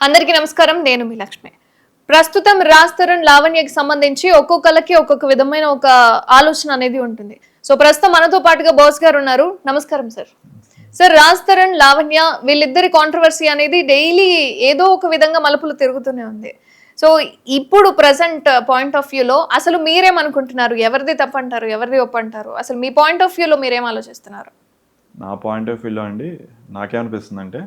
అందరికీ నమస్కారం. నేను మీ లక్ష్మి. ప్రస్తుతం రాజ్ తరుణ్ లావణ్యకి సంబంధించి ఒక్కొక్కరికి ఒక్కొక్క విధమైన ఒక ఆలోచన అనేది ఉంటుంది. సో ప్రస్తుతం మనతో పాటుగా బాస్ గారు ఉన్నారు. నమస్కారం సార్. సార్, రాజ్ తరుణ్ లావణ్య వీళ్ళిద్దరి కాంట్రవర్సీ అనేది డైలీ ఏదో ఒక విధంగా మలుపులు తిరుగుతూనే ఉంది. సో ఇప్పుడు ప్రజెంట్ పాయింట్ ఆఫ్ వ్యూలో అసలు మీరేమనుకుంటున్నారు? ఎవరిది తప్పంటారు, ఎవరిది ఒప్పంటారు? అసలు మీ పాయింట్ ఆఫ్ వ్యూలో మీరేం ఆలోచిస్తున్నారు? నా పాయింట్ ఆఫ్ వ్యూలో అండి, నాకేమనిపిస్తుంది అంటే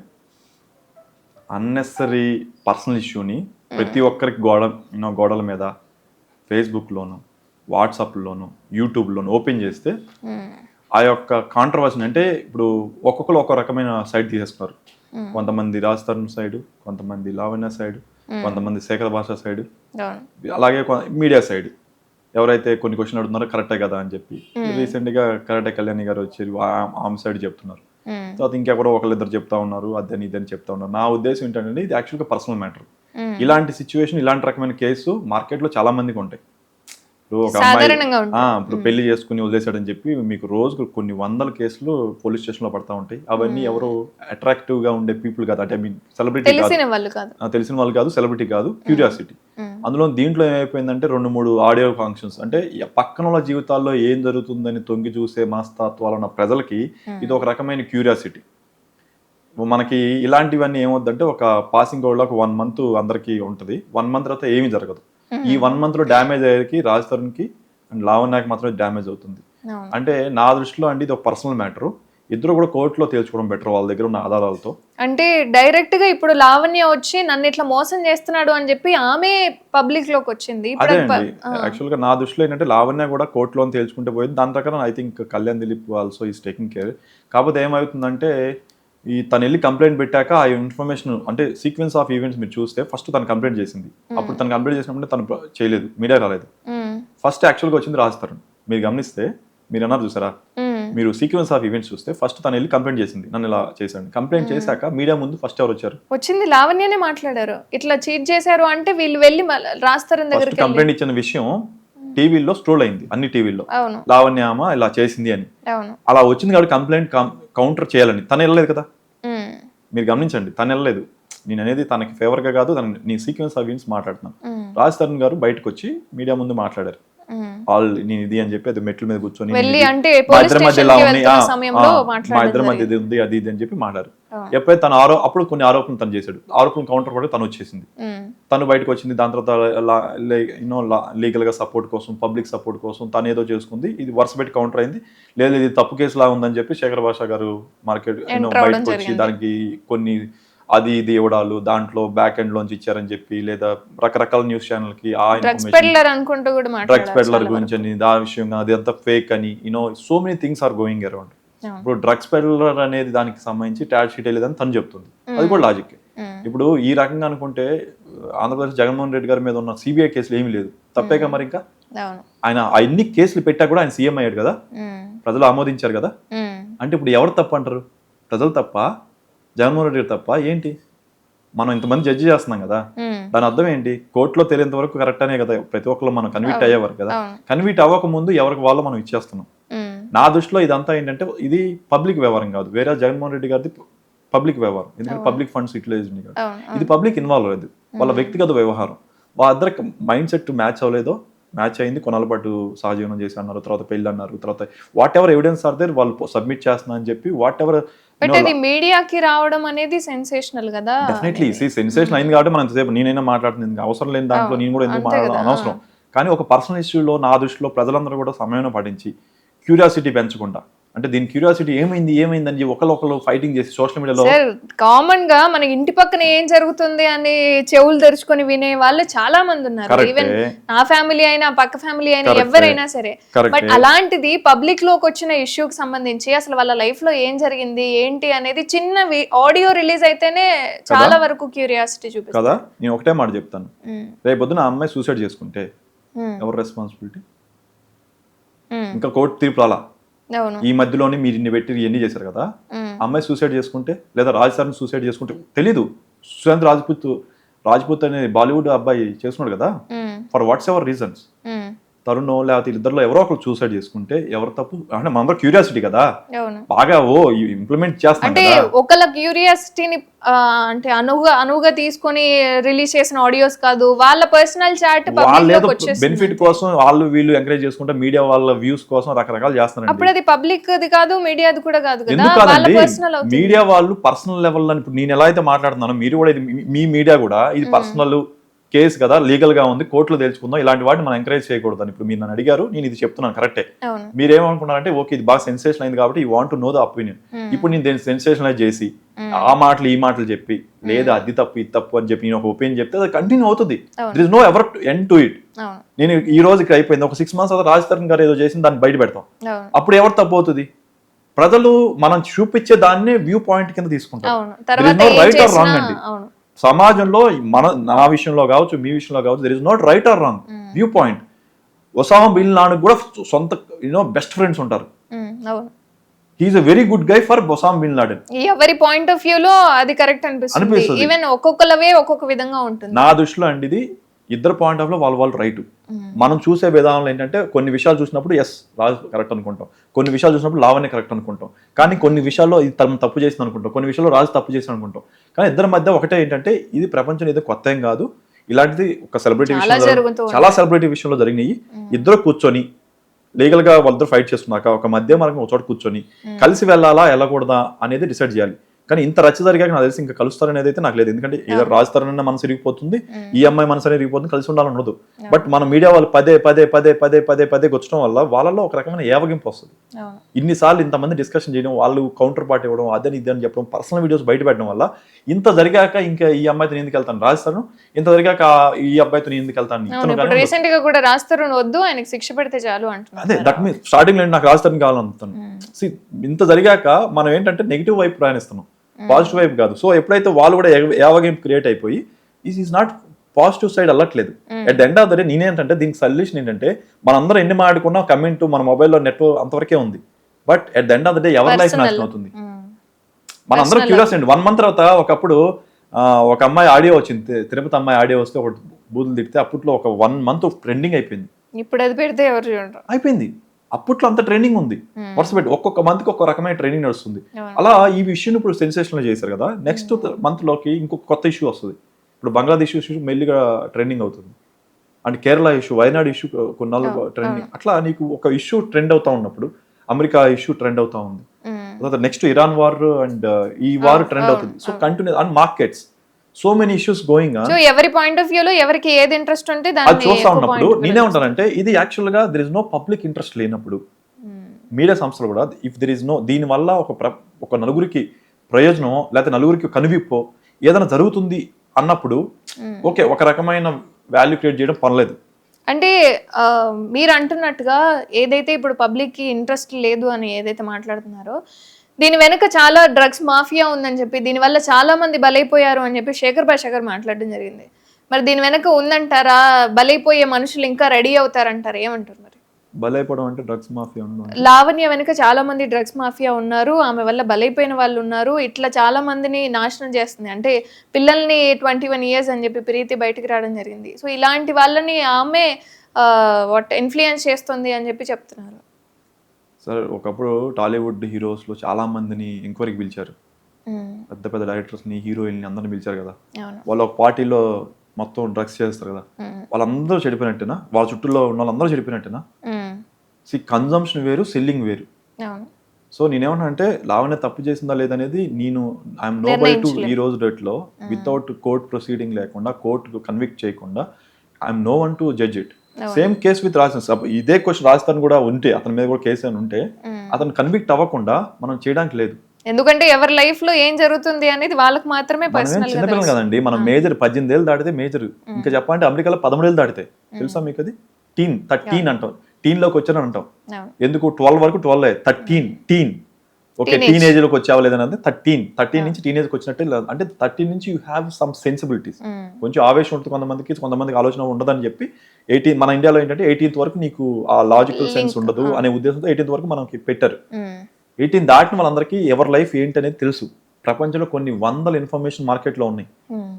అన్నెసరీ పర్సనల్ ఇష్యూని ప్రతి ఒక్కరికి గోడల మీద ఫేస్బుక్లోను, వాట్సాప్లోను, యూట్యూబ్లోను ఓపెన్ చేస్తే ఆ యొక్క కాంట్రవర్సీ అంటే ఇప్పుడు ఒక్కొక్కరు ఒక్కో రకమైన సైడ్ తీసేస్తున్నారు. కొంతమంది రాజ్ తరుణ్ సైడ్, కొంతమంది లావణ్య సైడ్, కొంతమంది శేఖర్ భాష సైడ్, అలాగే మీడియా సైడ్ ఎవరైతే కొన్ని క్వశ్చన్ అడుగుతున్నారో కరెక్టే కదా అని చెప్పి రీసెంట్గా కరెక్టే కళ్యాణి గారు వచ్చి ఆమె సైడ్ చెప్తున్నారు. తర్వాత ఇంకెవరో ఒకళ్ళిద్దరు చెప్తా ఉన్నారు, అదని ఇదని చెప్తా ఉన్నారు. నా ఉద్దేశం ఏంటంటే ఇది యాక్చువల్గా పర్సనల్ మ్యాటర్. ఇలాంటి సిచ్యువేషన్, ఇలాంటి రకమైన కేసు మార్కెట్లో చాలా మందికి ఉంటాయి. ఇప్పుడు ఒక అమ్మాయి ఇప్పుడు పెళ్లి చేసుకుని వదిలేశాడని చెప్పి మీకు రోజు కొన్ని వందల కేసులు పోలీస్ స్టేషన్ లో పడతా ఉంటాయి. అవన్నీ ఎవరు అట్రాక్టివ్ గా ఉండే పీపుల్ కాదు, అంటే ఐ మీన్ సెలబ్రిటీ తెలిసిన వాళ్ళు కాదు, సెలబ్రిటీ కాదు, క్యూరియాసిటీ. అందులో దీంట్లో ఏమైపోయిందంటే 2-3 ఆడియో ఫంక్షన్స్, అంటే పక్కన వాళ్ళ జీవితాల్లో ఏం జరుగుతుందని తొంగి చూసే మనస్తత్వాలు ఉన్న ప్రజలకి ఇది ఒక రకమైన క్యూరియాసిటీ. మనకి ఇలాంటివన్నీ ఏమవుద్దంటే ఒక పాసింగ్ అవుట్ లో ఒక 1 month అందరికి ఉంటుంది. 1 month తర్వాత ఏమీ జరగదు. ఈ 1 month లో డ్యామేజ్ అయ్యేకి రాజ్ తరుణ్ కి అండ్ లావణ్యకి మాత్రమే డ్యామేజ్ అవుతుంది. అంటే నా దృష్టిలో అండి ఇది ఒక పర్సనల్ మ్యాటర్. ఇద్దరు కూడా కోర్టులో తేల్చుకోవడం బెటర్ వాళ్ళ దగ్గర ఉన్న ఆధారాలతో. అంటే డైరెక్ట్ గా ఇప్పుడు లావణ్య వచ్చి నన్ను ఇట్లా మోసం చేస్తున్నాడు అని చెప్పి ఆమె పబ్లిక్ లోకి వచ్చింది. అదే అండి, యాక్చువల్ గా నా దృష్టిలో ఏంటంటే లావణ్య కూడా కోర్టులో తేల్చుకుంటే పోయింది. దాని ప్రకారం I think Kalyan Dilip also is taking care. కాకపోతే ఏమవుతుందంటే తను వెళ్ళి కంప్లైంట్ పెట్టాక ఆ ఇన్ఫర్మేషన్ అంటే సీక్వెన్స్ ఆఫ్ ఈవెంట్స్ మీరు చూస్తే ఫస్ట్ తను కంప్లైంట్ చేసింది. అప్పుడు తను కంప్లైంట్ చేసినప్పుడు తను చేయలేదు, మీడియా రాలేదు. ఫస్ట్ యాక్చువల్గా వచ్చింది రాజ్ తరుణ్. మీరు గమనిస్తే, మీరు అన్నారు చూసారా, మీరు సీక్వెన్స్ ఆఫ్ ఈవెంట్స్ చూస్తే ఫస్ట్ తను వెళ్ళి కంప్లైంట్ చేసింది, నన్ను ఇలా చేశాడు. కంప్లైంట్ చేశాక మీడియా ముందు ఫస్ట్ ఎవరు వచ్చారు? వచ్చింది లావణ్యనే మాట్లాడారు. ఇట్లా చీట్ చేశారు అంటే వీళ్ళు వెళ్ళి రాజ్ తరుణ్ దగ్గరికి కంప్లైంట్ ఇచ్చిన విషయం టీవీలో స్ట్రోల్ అయింది, అన్ని టీవీల్లో లావణ్య ఇలా చేసింది అని. అలా వచ్చింది కాబట్టి కంప్లైంట్ కౌంటర్ చేయాలని తను వెళ్ళలేదు కదా. మీరు గమనించండి, తను వెళ్ళలేదు. నేను అనేది తనకి ఫేవర్ గా కాదు, నీ సీక్వెన్స్ ఆఫ్ ఈవెంట్స్ మాట్లాడుతున్నాను. రాజ్ తరుణ్ గారు బయటకు వచ్చి మీడియా ముందు మాట్లాడారు. నేను ఇది అని చెప్పి అది మెట్ల మీద కూర్చొని మా ఇద్దరి మధ్య ఇలా ఉంది, మా ఇద్దరి మధ్య ఇది ఉంది, అది ఇది అని చెప్పి మాట్లాడారు. ఎప్పుడైతే తన అప్పుడు కొన్ని ఆరోపణలు తను చేశాడు, ఆరోపణలు కౌంటర్ పడి తను వచ్చేసింది, తను బయటకు వచ్చింది. దాని తర్వాత లీగల్ గా సపోర్ట్ కోసం, పబ్లిక్ సపోర్ట్ కోసం తను ఏదో చేసుకుంది. ఇది వరుస పెట్టి కౌంటర్ అయింది. లేదు ఇది తప్పు కేసులా ఉందని చెప్పి శేఖర్ భాష గారు మార్కెట్ బయటకు వచ్చి దానికి కొన్ని అది ఇది ఇవ్వడాలు, దాంట్లో బ్యాక్ ఎండ్ లోంచి ఇచ్చారని చెప్పి, లేదా రకరకాల న్యూస్ ఛానల్ కి ఆ డ్రగ్స్ పెడ్లర్ గురించి అని, ఆ విషయం అది అంతా ఫేక్ అని, so many things are going around. ఇప్పుడు డ్రగ్స్ పెడ్లర్ అనేది దానికి సంబంధించి ట్యాడ్ షీట్ లేదని తను చెప్తుంది, అది కూడా లాజిక్. ఇప్పుడు ఈ రకంగా అనుకుంటే ఆంధ్రప్రదేశ్ జగన్మోహన్ రెడ్డి గారి మీద ఉన్న సిబిఐ కేసులు ఏమీ లేదు, తప్పేగా. మరి ఇంకా ఆయన అన్ని కేసులు పెట్టా కూడా ఆయన సీఎం అయ్యాడు కదా, ప్రజలు ఆమోదించారు కదా. అంటే ఇప్పుడు ఎవరు తప్ప అంటారు? ప్రజలు తప్ప, జగన్మోహన్ రెడ్డి గారు తప్ప? ఏంటి, మనం ఇంతమంది జడ్జి చేస్తున్నాం కదా, దాని అర్థం ఏంటి? కోర్టులో తెలియంత వరకు కరెక్ట్ అనే కదా ప్రతి ఒక్కరు మనం కన్విక్ట్ అయ్యేవారు కదా. కన్విక్ట్ అవ్వక ముందు ఎవరికి వాళ్ళు మనం ఇచ్చేస్తున్నాం. నా దృష్టిలో ఇదంతా ఏంటంటే ఇది పబ్లిక్ వ్యవహారం కాదు, వేరే జగన్మోహన్ రెడ్డి గారిది పబ్లిక్ వ్యవహారం. ఎందుకంటే పబ్లిక్ ఫండ్స్ యూటిలైజేషన్ కాదు, ఇది పబ్లిక్ ఇన్వాల్వ్ అయ్యేది, వాళ్ళ వ్యక్తిగత వ్యవహారం. వాళ్ళిద్దరికి మైండ్ సెట్ మ్యాచ్ అవ్వలేదో, మ్యాచ్ అయింది, కొన్నాళ్ళ పాటు సహజీవనం చేసి అన్నారు, తర్వాత పెళ్లి అన్నారు, తర్వాత whatever evidence are there వాళ్ళు సబ్మిట్ చేస్తున్నా అని చెప్పి వాట్ ఎవర్. బట్ అది మీడియాకి రావడం అనేది సెన్సేషనల్ కదా. డెఫినెట్లీ సెన్సేషన్ అయింది కాబట్టి మనం ఎంతసేపు నేనైనా మాట్లాడుతుంది, అవసరం లేని దాంట్లో నేను కూడా ఎందుకు మాట్లాడడం అనవసరం. కానీ ఒక పర్సనల్ ఇష్యూలో నా దృష్టిలో ప్రజలందరూ కూడా సమయం పాటించి క్యూరియాసిటీ పెంచకుండా, అంటే దీని క్యూరియాసిటీ ఏమైంది అని ఒకళ్ళు ఫైటింగ్ చేసి సోషల్ మీడియాలో కామన్ గా మన ఇంటి పక్కన ఏం జరుగుతుంది అని చెవులు తెరుచుకొని వినే వాళ్ళు చాలా మంది ఉన్నారు. ఈవెన్ నా ఫ్యామిలీ అయినా పక్క ఫ్యామిలీ అయినా ఎవరైనా సరే. బట్ అలాంటిది పబ్లిక్ లోకి వచ్చిన ఇష్యూకి సంబంధించి అసలు వాళ్ళ లైఫ్ లో ఏం జరిగింది ఏంటి అనేది చిన్న ఆడియో రిలీజ్ అయితేనే చాలా వరకు క్యూరియాసిటీ చూపిస్తుంది కదా. నేను ఒకటే మాట చెప్తాను, రేపు పొద్దున ఆ అమ్మాయి సూసైడ్ చేసుకుంటే ఎవరు రెస్పాన్సిబిలిటీ? ఇంకా కోర్టు తీర్పు రాలా, ఈ మధ్యలోనే మీరు ఇన్ని పెట్టి ఎన్ని చేశారు కదా. అమ్మాయి సూసైడ్ చేసుకుంటే, లేదా రాజ్ తరుణ్ సూసైడ్ చేసుకుంటే, తెలీదు, సుశాంత్ రాజ్పూత్ అనే బాలీవుడ్ అబ్బాయి చేసుకున్నాడు కదా, ఫర్ వాట్స్ ఎవర్ రీజన్స్ తరుణో లేకపోతే ఇద్దరిలో ఎవరో ఒకరు సూసైడ్ చేసుకుంటే ఎవరు తప్పు అంటే మనందరూ క్యూరియాసిటీ కదా, అవును. బాగా ఇంప్లిమెంట్ చేస్తాం అంటే కదా. ఒకళ్ళ క్యూరియాసిటీని అంటే అనువుగా తీసుకొని రిలీజ్ చేసిన ఆడియోస్ కాదు, వాళ్ళ పర్సనల్ చాట్ వాళ్ళు పబ్లిక్ ఏదో లోకి వచ్చేస్తుంది. బెనిఫిట్ కోసం వాళ్ళు వీళ్ళు ఎంకరేజ్ చేసుకుంటే మీడియా వాళ్ళ వ్యూస్ కోసం రకరకాలు చేస్తారండి. అప్పుడు అది పబ్లిక్ అది కాదు, మీడియాది కూడా కాదు కదా, ఎందుకు వాళ్ళ కాదండి, పర్సనల్ అవుతుంది. మీడియా వాళ్ళు పర్సనల్ లెవెల్ ఇప్పుడు నేను ఎలా అయితే మాట్లాడుతున్నానో మీరు కూడా ఇది మీ మీడియా కూడా ఇది పర్సనల్ కేసు కదా, లీగల్ గా ఉంది, కోర్టులో తెలుసుకుందాం, ఇలాంటి వాటిని మనం ఎంకరేజ్ చేయకూడదు అని ఇప్పుడు మీరు నన్ను అడిగారు, నేను ఇది చెప్తున్నాను కరెక్టే. అవును. మీరు ఏమనుకున్నారంటే ఓకే ఇది బాగా సెన్సేషన్ అయింది కాబట్టి you want to know the opinion. ఇప్పుడు నేను దీన్ని సెన్సేషనలైజ్ చేసి ఆ మాటలు ఈ మాటలు చెప్పి లేదా అది తప్పు ఇది తప్పు అని చెప్పి నేను ఒక ఒపీనియన్ చెప్తే అది కంటిన్యూ అవుతుంది. There is no ever end to it. అవును. నేను ఈ రోజు ఇక్కడ అయిపోయింది, ఒక 6 months తర్వాత రాజ్ తరుణ్ గారు ఏదో చేసింది దాన్ని బయట పెడతాం, అవును. అప్పుడు ఎవరు తప్పు అవుతుంది? ప్రజలు మనం చూపించే దాన్ని వ్యూ పాయింట్ కింద తీసుకుంటారు. అవును. తర్వాత ఏం రైట్ ఆర్ చేసినా, రాంగ్ అండి. అవును. సమాజంలో నా విషయంలో కావచ్చు మీ విషయంలో కావచ్చు there is not right or wrong view point. Osama bin Laden కూడా సొంత బెస్ట్ ఫ్రెండ్స్ ఉంటారు. అవును. He's a very good guy for Osama bin Laden. ఎవరి పాయింట్ ఆఫ్ వ్యూ లో అది కరెక్ట్ అనిపిస్తుంది. ఈవెన్ ఒక్కొక్కలవే ఒక్కొక్క విధంగా ఉంటుంది. నా దృష్టిలో అండి ఇది ఇద్దరు పాయింట్ ఆఫ్ లో వాళ్ళు రైట్. మనం చూసే విధానంలో ఏంటంటే కొన్ని విషయాలు చూసినప్పుడు ఎస్ రాజ్ కరెక్ట్ అనుకుంటాం, కొన్ని విషయాలు చూసినప్పుడు లావణ్య కరెక్ట్ అనుకుంటాం, కానీ కొన్ని విషయాల్లో ఇది తప్పు చేసింది అనుకుంటాం, కొన్ని విషయాల్లో రాజు తప్పు చేసింది అనుకుంటాం. కానీ ఇద్దరి మధ్య ఒకటే ఏంటంటే ఇది ప్రపంచం ఏదో కొత్త ఏం కాదు, ఇలాంటిది ఒక సెలబ్రిటీ విషయంలో చాలా సెలబ్రిటీ విషయంలో జరిగినాయి. ఇద్దరు కూర్చొని లీగల్ గా వాళ్ళిద్దరు ఫైట్ చేస్తున్నాక ఒక మధ్య మార్గం ఒక చోట కూర్చొని కలిసి వెళ్ళాలా వెళ్ళకూడదా అనేది డిసైడ్ చేయాలి. కానీ ఇంత రచ్చ జరిగాక నాకు తెలిసి ఇంకా కలుస్తారనేది అయితే నాకు లేదు. ఎందుకంటే ఏదో రాజ్ తరుణ్ అన్న మనసు ఇరిగిపోతుంది, ఈ అమ్మాయి మనసు అనేది ఇరిగిపోతుంది, కలిసి ఉండాలని ఉండదు. బట్ మన మీడియా వాళ్ళు పదే పదే పదే పదే పదే పదే గొచ్చడం వల్ల వాళ్ళలో ఒక రకమైన ఏవగింపు వస్తుంది. ఇన్నిసార్లు ఇంతమంది డిస్కషన్ చేయడం, వాళ్ళు కౌంటర్ పార్ట్ ఇవ్వడం, అదని ఇది అని చెప్పడం, పర్సనల్ వీడియోస్ బయట పెట్టడం వల్ల ఇంత జరిగాక ఇంకా ఈ అమ్మాయితో నేను ఎందుకు వెళ్తాను రాజ్ తరుణ్, ఇంత జరిగాక ఈ అబ్బాయితో నేను ఎందుకు వెళ్తాను. రీసెంట్ గా కూడా రాజ్ తరుణ్ వద్దు, ఆయనకి శిక్ష పెడితే చాలు అంటున్నారు. అదే దట్ మీన్స్ స్టార్టింగ్ లో నాకు రాజ్ తరుణ్ కావాలనుకుంటాను. ఇంత జరిగాక మనం ఏంటంటే నెగిటివ్ వైపు ప్రయాణిస్తున్నాం, పాజిటివ్ వైపు కాదు. సో ఎప్పుడైతే వాళ్ళు కూడా ఏవగింపు క్రియేట్ అయిపోయి this is not positive side వెళ్ళట్లేదు. At the end of the day నేనేంటంటే దీనికి సొల్యూషన్ ఏంటంటే మనందరం ఎన్ని మాట్లాడుకున్నా కమెంట్ మన మొబైల్లో నెట్ అంతవరకే ఉంది. But at the end of the day ఎవరి లైఫ్ నాశనం అవుతుంది. మనందరం క్యూరియస్ అండి. 1 month తర్వాత ఒకప్పుడు ఒక అమ్మాయి ఆడియో వచ్చింది, తిరుపతి అమ్మాయి ఆడియో వస్తే ఒక బూతులు తిడితే అప్పట్లో ఒక 1 month ట్రెండింగ్ అయిపోయింది. ఇప్పుడు అది పెడితే ఎవరు చూడరు అయిపోయింది. అప్పట్లో అంత ట్రైనింగ్ ఉంది, వరుస పెట్టి ఒక్కొక్క మంత్కి ఒక్కొక్క రకమైన ట్రైనింగ్ నడుస్తుంది. అలా ఈ విషయం ఇప్పుడు సెన్సేషనల్ చేశారు కదా, నెక్స్ట్ మంత్ లోకి ఇంకొక కొత్త ఇష్యూ వస్తుంది. ఇప్పుడు బంగ్లాదేశ్ ఇష్యూ మెల్లిగా ట్రెండింగ్ అవుతుంది, అండ్ కేరళ ఇష్యూ, వైనాడు ఇష్యూ కొన్నాళ్ళు ట్రెండింగ్. అట్లా నీకు ఒక ఇష్యూ ట్రెండ్ అవుతా ఉన్నప్పుడు అమెరికా ఇష్యూ ట్రెండ్ అవుతా ఉంది, తర్వాత నెక్స్ట్ ఇరాన్ వార్ అండ్ ఈ వార్ ట్రెండ్ అవుతుంది. So continue and markets so many issues going on. So ఎవరి పాయింట్ ఆఫ్ వ్యూ లో ఎవరికి ఏది ఇంట్రెస్ట్ ఉంటే అది చూస్తా ఉన్నప్పుడు నేనే ఉంటానంటే ఇది యాక్చువల్ గా there is no public interest లేనప్పుడు మీడియా సంస్థలు కూడా ఇఫ్ దర్ ఇస్ నో దీని వల్ల ఒక నలుగురికి ప్రయోజనం లేకపోతే నలుగురికి కనువిప్పో ఏదైనా జరుగుతుంది అన్నప్పుడు ఓకే ఒక రకమైన వాల్యూ క్రియేట్ చేయడం పర్లేదు. అంటే మీరు అంటున్నట్టుగా ఏదైతే ఇప్పుడు పబ్లిక్ కి ఇంట్రెస్ట్ లేదు అని ఏదైతే మాట్లాడుతున్నారో దీని వెనక చాలా డ్రగ్స్ మాఫియా ఉందని చెప్పి దీనివల్ల చాలా మంది బలైపోయారు అని చెప్పి శేఖర్ భాష గారు మాట్లాడడం జరిగింది. మరి దీని వెనక ఉందంటారా? బలైపోయే మనుషులు ఇంకా రెడీ అవుతారంటారా? ఏమంటారు? మరి బలైపోవడం అంటే డ్రగ్స్ మాఫియా లావణ్య వెనక చాలా మంది డ్రగ్స్ మాఫియా ఉన్నారు, ఆమె వల్ల బలైపోయిన వాళ్ళు ఉన్నారు, ఇట్లా చాలా మందిని నాశనం చేస్తుంది. అంటే పిల్లల్ని 21 years అని చెప్పి ప్రీతి బయటికి రావడం జరిగింది. సో ఇలాంటి వాళ్ళని ఆమె ఇన్ఫ్లుయెన్స్ చేస్తుంది అని చెప్పి చెప్తున్నారు. సార్ ఒకప్పుడు టాలీవుడ్ హీరోస్ లో చాలా మందిని ఎంక్వైరీకి పిలిచారు, పెద్ద పెద్ద డైరెక్టర్స్ ని హీరోయిన్ అందరిని పిలిచారు కదా. వాళ్ళు ఒక పార్టీలో మొత్తం డ్రగ్స్ చేస్తారు కదా, వాళ్ళందరూ చెడిపోయినట్టేనా? వాళ్ళ చుట్టూలో ఉన్న వాళ్ళందరూ చెడిపోయినట్టేనా? కన్జంప్షన్ వేరు, సెల్లింగ్ వేరు. సో నేనేమన్నా అంటే లావణ్య తప్పు చేసిందా లేదనేది నేను ఐఎమ్ నో బై టు ఈ రోజు డేట్ లో వితౌట్ కోర్ట్ ప్రొసీడింగ్ లేకుండా కోర్టు కన్విక్ట్ చేయకుండా I'm no one to judge it. Same case with Rajasthan, ఇదే క్వశ్చన్ రాజస్థాన్ కూడా ఉంటే అతని మీద కూడా కేసు అని ఉంటే అతను కన్విక్ట్ అవ్వకుండా మనం చేయడానికి లేదు. ఎందుకంటే ఎవరి లైఫ్ లో ఏం జరుగుతుంది అనేది వాళ్ళకి మాత్రమే పర్సనల్. చిన్నపిల్లలు కదండి మనం. మేజర్ 18 ఏళ్ళు దాటితే మేజర్, ఇంకా చెప్పాలంటే అమెరికాలో 13 ఏళ్ళు దాటితే తెలుసా మీకు? అది 13 అంటాం, టీన్ లోకి వచ్చారని అంటాం. ఎందుకు 12 వరకు 12 13 ఓకే టీనేజ్ లోకి వచ్చావా లేదని 13 నుంచి టీనేజ్కి వచ్చినట్టే. అంటే 13 నుంచి యూ హ్యావ్ సమ్ సెన్సిబిలిటీస్, కొంచెం ఆవేశం ఉంటుంది కొంతమందికి ఆలోచన ఉండదని చెప్పి 18 మన ఇండియాలో ఏంటంటే 18th వరకు నీకు ఆ లాజికల్ సెన్స్ ఉండదు అనే ఉద్దేశంతో 18th వరకు మనకి పెట్టారు. 18 దాటిన వాళ్ళందరికీ ఎవరి లైఫ్ ఏంటి అనేది తెలుసు. ప్రపంచంలో కొన్ని వందల ఇన్ఫర్మేషన్ మార్కెట్లో ఉన్నాయి.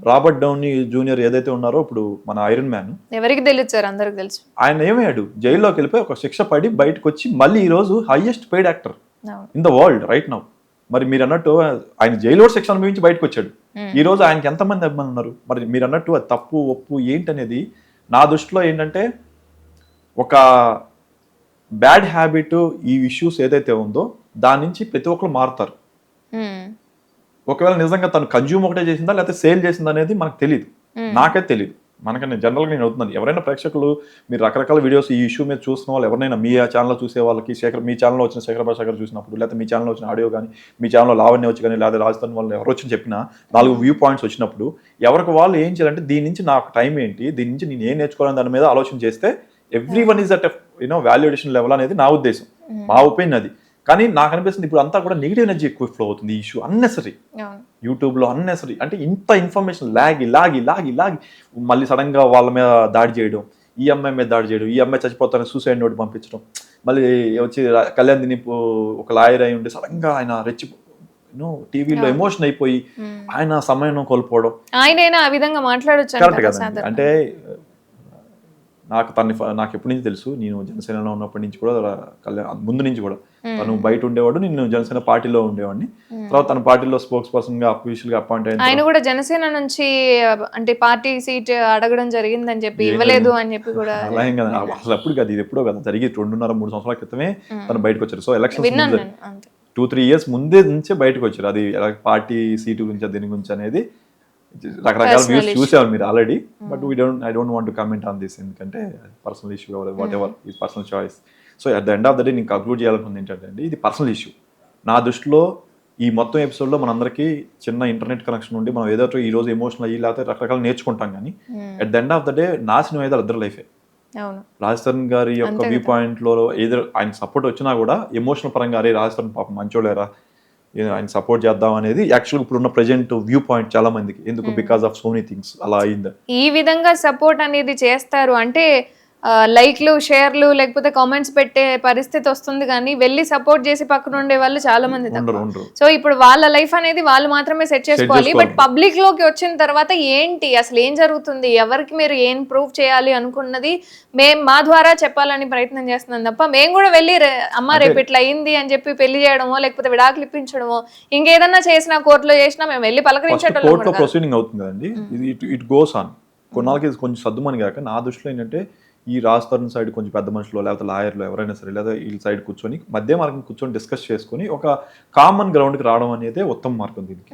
రాబర్ట్ డౌనీ జూనియర్ ఏదైతే ఉన్నారో ఇప్పుడు మన ఐరన్ మ్యాన్, ఎవరికి తెలియదు సార్, అందరికి తెలుసు. ఆయన ఏమయ్యాడు, జైల్లోకి వెళ్ళిపోయి ఒక శిక్ష పడి బయటకు వచ్చి మళ్ళీ ఈ రోజు హైయెస్ట్ పెయిడ్ యాక్టర్ అవును. In the world right now. మరి మీరు అన్నట్టు ఆయన జైల్లో శిక్ష అనుభవించి బయటకు వచ్చాడు. ఈ రోజు ఆయనకి ఎంతమంది అభిమానులు ఉన్నారు. మరి మీరు అన్నట్టు అది తప్పు ఒప్పు ఏంటనేది నా దృష్టిలో ఏంటంటే, ఒక బ్యాడ్ హ్యాబిట్, ఈ ఇష్యూస్ ఏదైతే ఉందో దాని నుంచి ప్రతి ఒక్కరు మారుతారు. ఒకవేళ నిజంగా తను కన్జ్యూమ్ ఒకటే చేసిందా లేకపోతే సేల్ చేసిందా అనేది మనకు తెలియదు, నాకైతే తెలియదు. మనకన్నా జనరల్గా నేను అవుతున్నాను. ఎవరైనా ప్రేక్షకులు మీరు రకరకాల వీడియోస్ ఈ ఇష్యూ మీద చూసిన వాళ్ళు ఎవరైనా మీ ఛానల్లో చూసే వాళ్ళకి, మీ ఛానల్లో వచ్చిన శేఖర్ భాష గారు చూసినప్పుడు, లేకపోతే మీ ఛానల్లో వచ్చిన ఆడియో కానీ, మీ ఛానల్లో లావణ్య వచ్చి కానీ, లేదా రాజస్థాన్ వాళ్ళు ఎవరు వచ్చి చెప్పినా 4 వ్యూ పాయింట్స్ వచ్చినప్పుడు ఎవరికి వాళ్ళు ఏం చేయాలంటే, దీని నుంచి నాకు టైం ఏంటి, దీని నుంచి నేను ఏం నేర్చుకోవాలని దాని మీద ఆలోచన చేస్తే every one is at valuation level అనేది నా ఉద్దేశం, మా ఒపీనియన్ అది. కానీ నాకు అనిపిస్తుంది ఇప్పుడు అంతా కూడా నెగిటివ్ ఎనర్జీ ఎక్కువ ఫ్లో అవుతుంది. ఈ ఇష్యూ అన్నెసరీ, యూట్యూబ్లో అన్నెసరీ, అంటే ఇంత ఇన్ఫర్మేషన్ లాగి మళ్ళీ సడన్ గా వాళ్ళ మీద దాడి చేయడం, ఈ అమ్మాయి మీద దాడి చేయడం, ఈ అమ్మాయి చచ్చిపోతానని సూసైడ్ నోట్ పంపించడం, మళ్ళీ వచ్చి కళ్యాణ్ దినీప్ ఒక లాయర్ అయి ఉండి సడన్ గా ఆయన టీవీలో ఎమోషన్ అయిపోయి ఆయన సమయం కోల్పోవడం. ఆయన ఆ విధంగా మాట్లాడొచ్చు కరెక్ట్ కదండి. అంటే నాకు ఎప్పటి నుంచి తెలుసు, నేను జనసేనలో ఉన్నప్పటి నుంచి కూడా, ముందు నుంచి కూడా తను బయట ఉండేవాడు, నేను జనసేన పార్టీలో ఉండేవాడిని. తర్వాత తన పార్టీలో స్పోక్స్ పర్సన్ గా అఫీషియల్ గా అపాయింట్ అయ్యాను. ఆయన కూడా జనసేన నుంచి అంటే పార్టీ సీట్ అడగడం జరిగిందని చెప్పి ఇవ్వలేదు అని చెప్పి కూడా. అలా ఏం కదా, అసలు అప్పుడు కదా, ఇది ఎప్పుడో కదా జరిగి 2.5-3 సంవత్సరాల క్రితమే తను బయటకు వచ్చారు. సో ఎలక్షన్ 2-3 years ముందే నుంచే బయటకు వచ్చారు. అది పార్టీ సీటు గురించి దీని గురించి అనేది రకరకాల వ్యూస్ చూసేవాళ్ళు మీరు already. But I don't want to comment on this, ఎందుకంటే personal issue, whatever is personal choice. So at the end of the day నేను కంక్లూడ్ చేయాలనుకుంది ఏంటంటే అండి, ఇది పర్సనల్ ఇష్యూ. నా దృష్టిలో ఈ మొత్తం ఎపిసోడ్లో మనందరికీ చిన్న ఇంటర్నెట్ కనెక్షన్ ఉండి మనం ఏదో ఈ రోజు ఎమోషనల్ అయ్యి లేకపోతే రకరకాలు నేర్చుకుంటాం. కానీ at the end of the day నాశనం అయితే ఇద్దరు లైఫే. రాజస్థాన్ గారి యొక్క వ్యూ పాయింట్ లో ఏదో ఆయన సపోర్ట్ వచ్చినా కూడా ఎమోషనల్ పరంగా అరే రాజస్థాన్ పాపం మంచోలేరా, ఆయన సపోర్ట్ చేద్దాం అనేది యాక్చువల్గా ఇప్పుడున్న ప్రెజెంట్ వ్యూ పాయింట్ చాలా మందికి. ఎందుకు, because of so many things అలా అయింది. ఈ విధంగా సపోర్ట్ అనేది చేస్తారు అంటే లైక్లు, షేర్లు, లేకపోతే కామెంట్స్ పెట్టే పరిస్థితి వస్తుంది, కానీ వెళ్ళి సపోర్ట్ చేసి పక్కన ఉండే వాళ్ళు చాలా మంది. సో ఇప్పుడు వాళ్ళ లైఫ్ అనేది వాళ్ళు మాత్రమే సెట్ చేసుకోవాలి. బట్ పబ్లిక్ లోకి వచ్చిన తర్వాత ఏంటి అసలు ఏం జరుగుతుంది, ఎవరికి మీరు ఏం ప్రూవ్ చేయాలి అనుకున్నది మేము మా ద్వారా చెప్పాలని ప్రయత్నం చేస్తున్నాం తప్ప, మేము కూడా వెళ్ళి అమ్మ రేపు ఇట్లా అయింది అని చెప్పి పెళ్లి చేయడమో లేకపోతే విడాకులు ఇప్పించడమో ఇంకేదన్నా చేసినా కోర్టులో చేసినా మేము వెళ్ళి పలకరించడం ప్రొసీడింగ్ అవుతుంది కదండి. It goes on. కొన్నాళ్ళకి కొంచెం సర్దుమని కాక నా దృష్టిలో ఏంటంటే, ఈ రాజస్థాన్ సైడ్ కొంచెం పెద్ద మనుషులు లేకపోతే లాయర్లు ఎవరైనా సరే, లేదా వీళ్ళ సైడ్ కూర్చొని మధ్య మార్గం కూర్చొని డిస్కస్ చేసుకుని ఒక కామన్ గ్రౌండ్కి రావడం అనేది ఉత్తమ మార్గం దీనికి.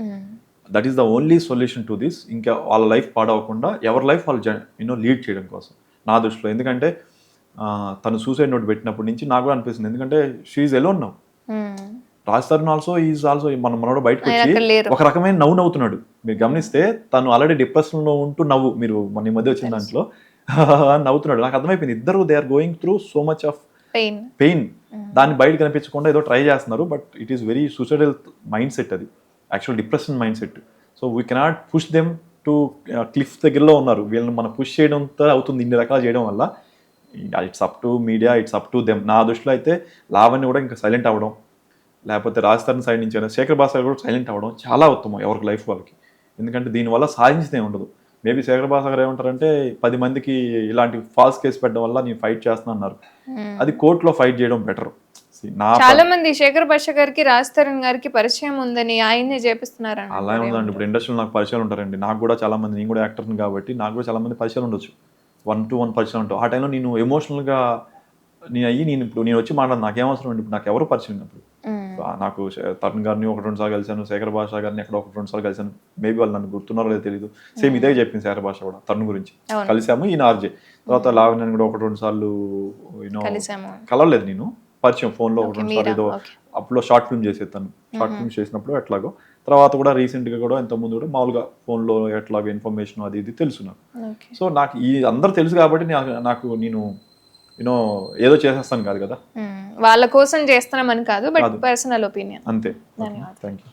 That is the only solution to this. ఇంకా వాళ్ళ లైఫ్ పాడవకుండా ఎవరి లైఫ్ వాళ్ళు లీడ్ చేయడం కోసం నా దృష్టిలో. ఎందుకంటే తను సూసైడ్ నోట్ పెట్టినప్పటి నుంచి నాకు కూడా అనిపిస్తుంది, ఎందుకంటే she's alone now. Rajasthan also మనోడు బయటకు వచ్చి ఒక రకమైన నవ్వుతున్నాడు. మీరు గమనిస్తే తను ఆల్రెడీ డిప్రెషన్ లో ఉంటూ మీరు మన మధ్య వచ్చిన దాంట్లో నవ్వుతున్నాడు. నాకు అర్థమైపోయింది ఇద్దరు they are going through so much of pain. దాన్ని బయట కనిపించకుండా ఏదో ట్రై చేస్తున్నారు. But it is very suicidal mindset, అది actual depression mindset. So we cannot push them to cliff దగ్గరలో ఉన్నారు. వీళ్ళని మనం పుష్ చేయడంతో అవుతుంది ఇన్ని రకాలు చేయడం వల్ల. It's up to media, it's up to them. నా దృష్టిలో అయితే లావణ్య కూడా ఇంకా సైలెంట్ అవ్వడం, లేకపోతే రాజస్థాన్ సైడ్ నుంచి శేఖర్ భాష కూడా సైలెంట్ అవ్వడం చాలా ఉత్తమం ఎవరికి లైఫ్ వాళ్ళకి. ఎందుకంటే దీనివల్ల సాధించదే ఉండదు. మేబీ శేఖర్ భాష గారు ఏమంటారంటే 10 మందికి ఇలాంటి ఫాల్స్ కేసు పెట్టడం వల్ల నేను ఫైట్ చేస్తున్నా అన్నారు. అది కోర్టులో ఫైట్ చేయడం బెటర్. చాలా మంది శేఖర్ భాష గారికి రాజస్థాన్ గారికి పరిచయం ఉందని ఆయన్ని చేపిస్తున్నారు. అలా ఉందండి. ఇప్పుడు ఇండస్ట్రీలో నాకు పరిచయాలు ఉంటారండి. నాకు కూడా చాలా మంది, నేను కూడా యాక్టర్ని కాబట్టి నాకు కూడా చాలా మంది పరిచయాలు ఉండొచ్చు. 1-to-1 పరిచయం ఉంటావు. ఆ టైంలో నేను ఎమోషనల్గా నేను వచ్చి మాట్లాడు నాకేం అవసరం అండి. ఇప్పుడు నాకు ఎవరు పరిచయం ఉన్నప్పుడు నాకు తరుణ్ గారిని 1-2 సార్లు కలిసాను, శేఖర్ భాష గారిని ఎక్కడ 1-2 సార్లు కలిసాను. మేబీ వాళ్ళు నన్ను గుర్తున్నారో లేదో తెలియదు. సేమ్ ఇదే చెప్పింది శేఖర్ భాష కూడా తరుణ్ గురించి. కలిసాము. ఈయన ఆర్జే. తర్వాత లావణ్య కూడా 1-2 సార్లు కలవలేదు, నేను పరిచయం ఫోన్లో 1-2 సార్లు ఏదో అప్పుడు షార్ట్ ఫిల్మ్ చేసేస్తాను. షార్ట్ ఫిల్మ్ చేసినప్పుడు ఎట్లాగో, తర్వాత కూడా రీసెంట్గా కూడా ఇంతకుముందు కూడా మామూలుగా ఫోన్లో ఎట్లాగో ఇన్ఫర్మేషన్ అది ఇది తెలుసు నాకు. సో నాకు ఈ అందరూ తెలుసు కాబట్టి నాకు నేను ఏదో చేసేస్తాను కాదు కదా, వాళ్ళ కోసం చేస్తున్నామని కాదు, బట్ పర్సనల్ ఒపీనియన్ అంతే. Thank you.